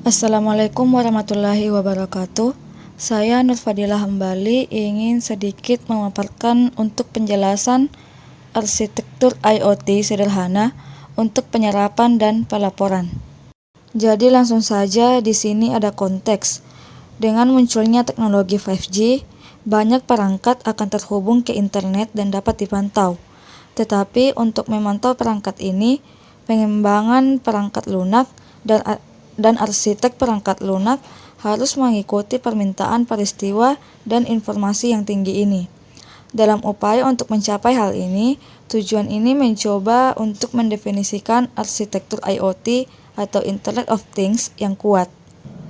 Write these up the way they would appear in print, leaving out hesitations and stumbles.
Assalamualaikum warahmatullahi wabarakatuh. Saya Nur Fadilah Hambali ingin sedikit memaparkan untuk penjelasan arsitektur IoT sederhana untuk penyerapan dan pelaporan. Jadi langsung saja di sini ada konteks. Dengan munculnya teknologi 5G, banyak perangkat akan terhubung ke internet dan dapat dipantau. Tetapi untuk memantau perangkat ini, pengembangan perangkat lunak dan arsitek perangkat lunak harus mengikuti permintaan peristiwa dan informasi yang tinggi ini. Dalam upaya untuk mencapai hal ini, tujuan ini mencoba untuk mendefinisikan arsitektur IoT atau Internet of Things yang kuat.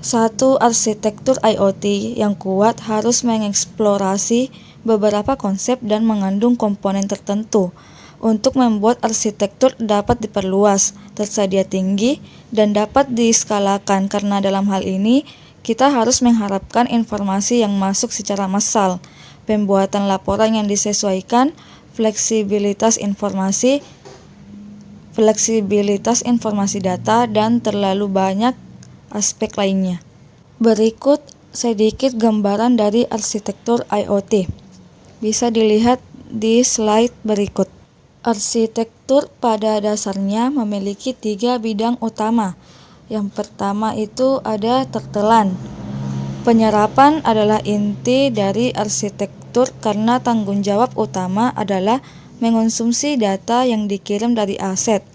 Satu arsitektur IoT yang kuat harus mengeksplorasi beberapa konsep dan mengandung komponen tertentu. Untuk membuat arsitektur dapat diperluas, tersedia tinggi, dan dapat diskalakan karena dalam hal ini kita harus mengharapkan informasi yang masuk secara massal, pembuatan laporan yang disesuaikan, fleksibilitas informasi data, dan terlalu banyak aspek lainnya. Berikut sedikit gambaran dari arsitektur IoT. Bisa dilihat di slide berikut. Arsitektur pada dasarnya memiliki 3 bidang utama. Yang pertama itu ada tertelan. Penyerapan adalah inti dari arsitektur karena tanggung jawab utama adalah mengonsumsi data yang dikirim dari aset.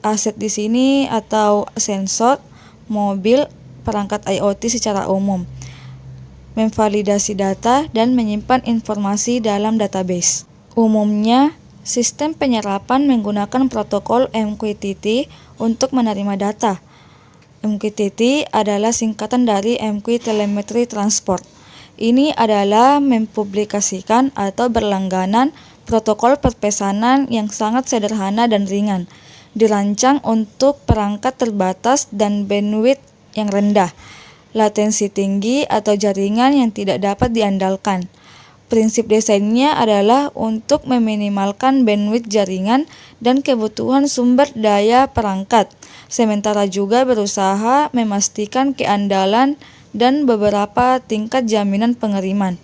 Aset di sini atau sensor, mobil, perangkat IoT secara umum. Memvalidasi data dan menyimpan informasi dalam database. Umumnya, sistem penyerapan menggunakan protokol MQTT untuk menerima data. MQTT adalah singkatan dari MQ Telemetry Transport. Ini adalah mempublikasikan atau berlangganan protokol perpesanan yang sangat sederhana dan ringan, dirancang untuk perangkat terbatas dan bandwidth yang rendah, latensi tinggi atau jaringan yang tidak dapat diandalkan. Prinsip desainnya adalah untuk meminimalkan bandwidth jaringan dan kebutuhan sumber daya perangkat, sementara juga berusaha memastikan keandalan dan beberapa tingkat jaminan pengiriman.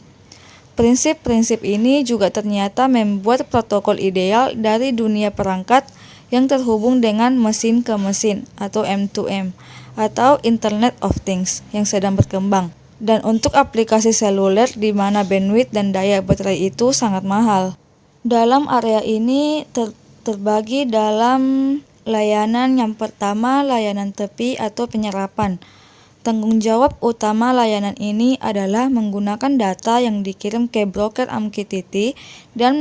Prinsip-prinsip ini juga ternyata membuat protokol ideal dari dunia perangkat yang terhubung dengan mesin ke mesin atau M2M atau Internet of Things yang sedang berkembang. Dan untuk aplikasi seluler di mana bandwidth dan daya baterai itu sangat mahal. Dalam area ini terbagi dalam layanan yang pertama, layanan tepi atau penyerapan. Tanggung jawab utama layanan ini adalah menggunakan data yang dikirim ke broker MQTT dan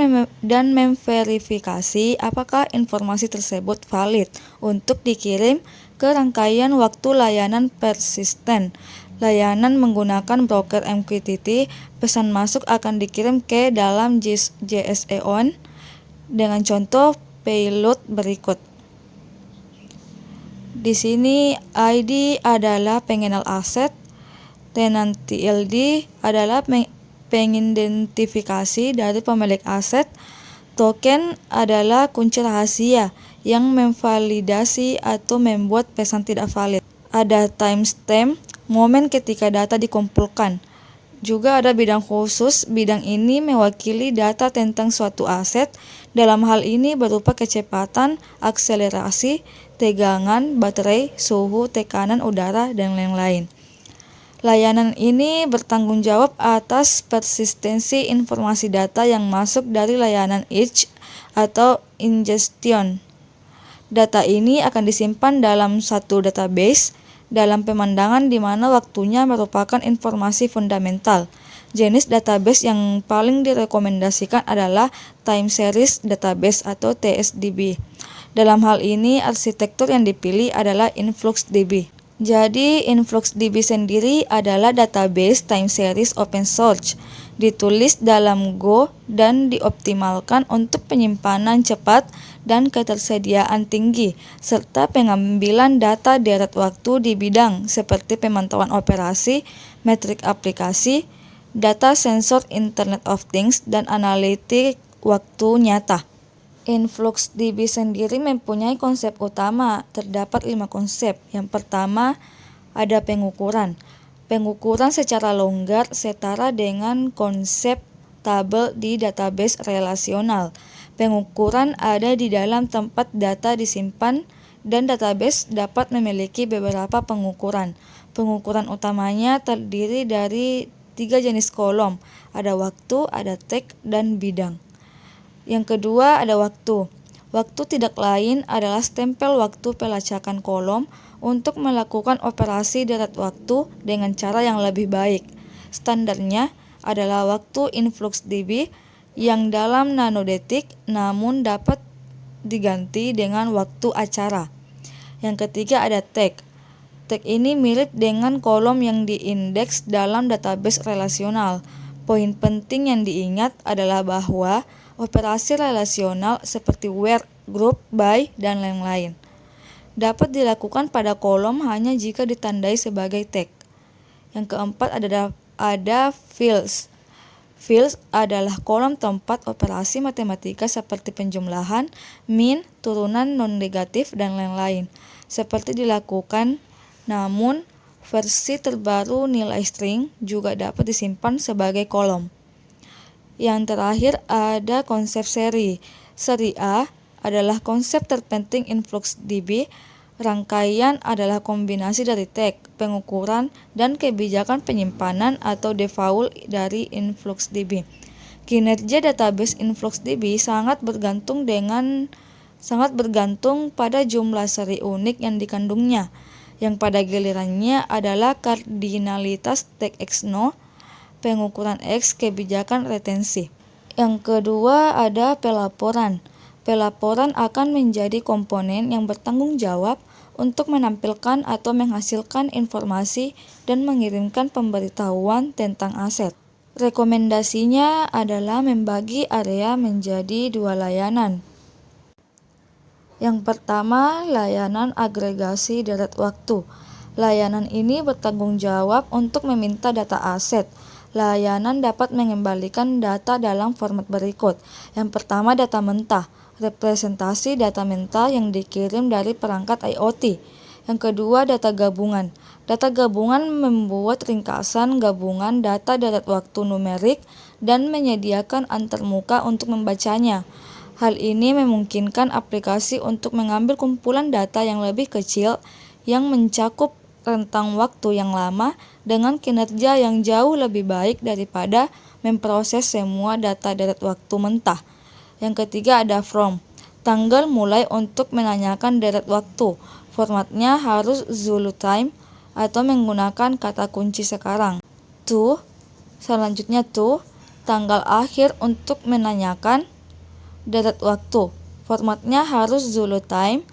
memverifikasi apakah informasi tersebut valid untuk dikirim ke rangkaian waktu layanan persisten. Layanan menggunakan broker MQTT, pesan masuk akan dikirim ke dalam JSON dengan contoh payload berikut. Di sini ID adalah pengenal aset, tenant TLD adalah pengidentifikasi dari pemilik aset, token adalah kunci rahasia yang memvalidasi atau membuat pesan tidak valid. Ada timestamp, momen ketika data dikumpulkan. Juga ada bidang khusus, bidang ini mewakili data tentang suatu aset, dalam hal ini berupa kecepatan, akselerasi, tegangan, baterai, suhu, tekanan udara, dan lain-lain. Layanan ini bertanggung jawab atas persistensi informasi data yang masuk dari layanan edge atau ingestion. Data ini akan disimpan dalam satu database dalam pemandangan di mana waktunya merupakan informasi fundamental. Jenis database yang paling direkomendasikan adalah Time Series Database atau TSDB. Dalam hal ini, arsitektur yang dipilih adalah InfluxDB. Jadi, InfluxDB sendiri adalah database time series open source, ditulis dalam Go dan dioptimalkan untuk penyimpanan cepat dan ketersediaan tinggi, serta pengambilan data deret waktu di bidang seperti pemantauan operasi, metrik aplikasi, data sensor Internet of Things, dan analitik waktu nyata. InfluxDB sendiri mempunyai konsep utama, terdapat 5 konsep. Yang pertama, Ada pengukuran. Pengukuran secara longgar setara dengan konsep tabel di database relasional. Pengukuran ada di dalam tempat data disimpan dan database dapat memiliki beberapa pengukuran. Pengukuran utamanya terdiri dari 3 jenis kolom. Ada waktu, ada tag, dan bidang. Yang kedua ada waktu. Waktu tidak lain adalah stempel waktu pelacakan kolom untuk melakukan operasi deret waktu dengan cara yang lebih baik. Standarnya adalah waktu InfluxDB yang dalam nanodetik namun dapat diganti dengan waktu acara. Yang ketiga ada tag. Tag ini mirip dengan kolom yang diindeks dalam database relasional. Poin penting yang diingat adalah bahwa operasi relasional seperti where, group, by, dan lain-lain dapat dilakukan pada kolom hanya jika ditandai sebagai tag. Yang keempat ada fields. Fields adalah kolom tempat operasi matematika seperti penjumlahan, min, turunan non-negatif, dan lain-lain. Seperti dilakukan, namun versi terbaru nilai string juga dapat disimpan sebagai kolom. Yang terakhir ada konsep seri. Seri A adalah konsep terpenting InfluxDB. Rangkaian adalah kombinasi dari tag, pengukuran, dan kebijakan penyimpanan atau default dari InfluxDB. Kinerja database InfluxDB sangat bergantung pada jumlah seri unik yang dikandungnya, yang pada gilirannya adalah kardinalitas tag XNO, pengukuran X, kebijakan retensi. Yang kedua ada pelaporan. Pelaporan akan menjadi komponen yang bertanggung jawab untuk menampilkan atau menghasilkan informasi dan mengirimkan pemberitahuan tentang aset. Rekomendasinya adalah membagi area menjadi 2 layanan. Yang pertama, layanan agregasi deret waktu. Layanan ini bertanggung jawab untuk meminta data aset. Layanan dapat mengembalikan data dalam format berikut. Yang pertama, data mentah, representasi data mentah yang dikirim dari perangkat IoT. Yang kedua, data gabungan. Data gabungan membuat ringkasan gabungan data deret waktu numerik dan menyediakan antarmuka untuk membacanya. Hal ini memungkinkan aplikasi untuk mengambil kumpulan data yang lebih kecil yang mencakup rentang waktu yang lama dengan kinerja yang jauh lebih baik daripada memproses semua data deret waktu mentah. Yang ketiga ada from. Tanggal mulai untuk menanyakan deret waktu. Formatnya harus Zulu time atau menggunakan kata kunci sekarang. Selanjutnya tanggal akhir untuk menanyakan deret waktu. Formatnya harus Zulu time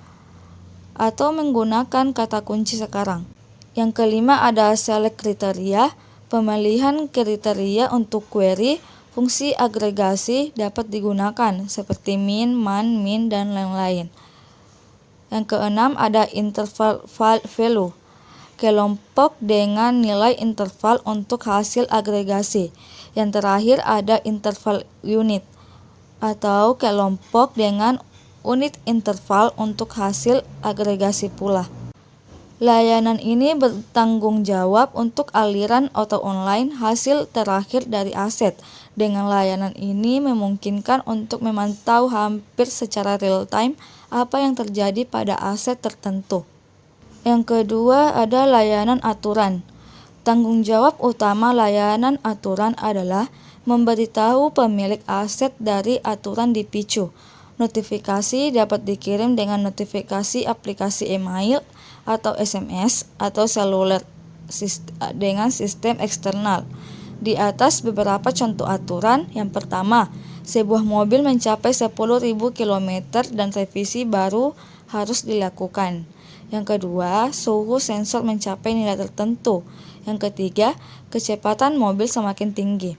atau menggunakan kata kunci sekarang. Yang kelima ada select kriteria. Pemilihan kriteria untuk query fungsi agregasi dapat digunakan seperti min, man, min, dan lain-lain. Yang keenam ada interval value. Kelompok dengan nilai interval untuk hasil agregasi. Yang terakhir ada interval unit atau kelompok dengan unit interval untuk hasil agregasi pula. Layanan ini bertanggung jawab untuk aliran atau online hasil terakhir dari aset. Dengan layanan ini memungkinkan untuk memantau hampir secara real-time apa yang terjadi pada aset tertentu. Yang kedua ada layanan aturan. Tanggung jawab utama layanan aturan adalah memberitahu pemilik aset dari aturan dipicu. Notifikasi dapat dikirim dengan notifikasi aplikasi email atau SMS atau seluler dengan sistem eksternal. Di atas beberapa contoh aturan. Yang pertama, sebuah mobil mencapai 10.000 km dan revisi baru harus dilakukan. Yang kedua, suhu sensor mencapai nilai tertentu. Yang ketiga, kecepatan mobil semakin tinggi.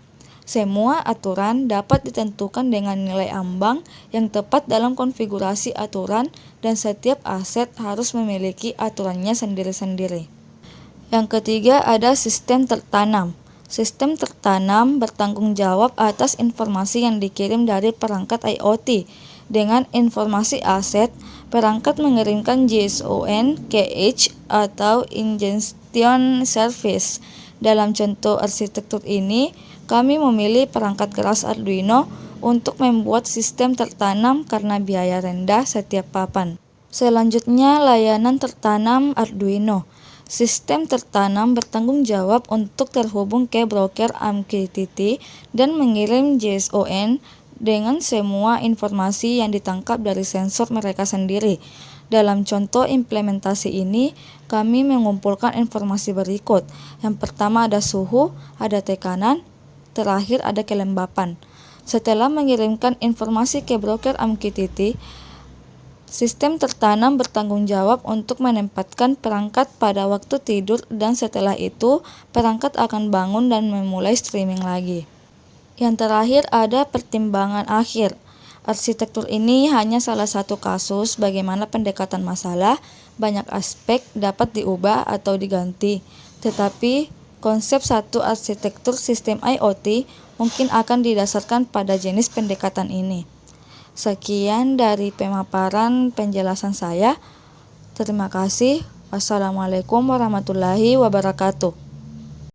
Semua aturan dapat ditentukan dengan nilai ambang yang tepat dalam konfigurasi aturan dan setiap aset harus memiliki aturannya sendiri-sendiri. Yang ketiga ada sistem tertanam. Sistem tertanam bertanggung jawab atas informasi yang dikirim dari perangkat IoT. Dengan informasi aset, perangkat mengirimkan JSON, cache, atau Connection Service. Dalam contoh arsitektur ini, kami memilih perangkat keras Arduino untuk membuat sistem tertanam karena biaya rendah setiap papan. Selanjutnya, layanan tertanam Arduino. Sistem tertanam bertanggung jawab untuk terhubung ke broker MQTT dan mengirim JSON dengan semua informasi yang ditangkap dari sensor mereka sendiri. Dalam contoh implementasi ini, kami mengumpulkan informasi berikut. Yang pertama ada suhu, ada tekanan, terakhir ada kelembapan. Setelah mengirimkan informasi ke broker MQTT, sistem tertanam bertanggung jawab untuk menempatkan perangkat pada waktu tidur dan setelah itu perangkat akan bangun dan memulai streaming lagi. Yang terakhir ada pertimbangan akhir. Arsitektur ini hanya salah satu kasus bagaimana pendekatan masalah, banyak aspek dapat diubah atau diganti. Tetapi konsep satu arsitektur sistem IoT mungkin akan didasarkan pada jenis pendekatan ini. Sekian dari pemaparan penjelasan saya. Terima kasih. Wassalamualaikum warahmatullahi wabarakatuh.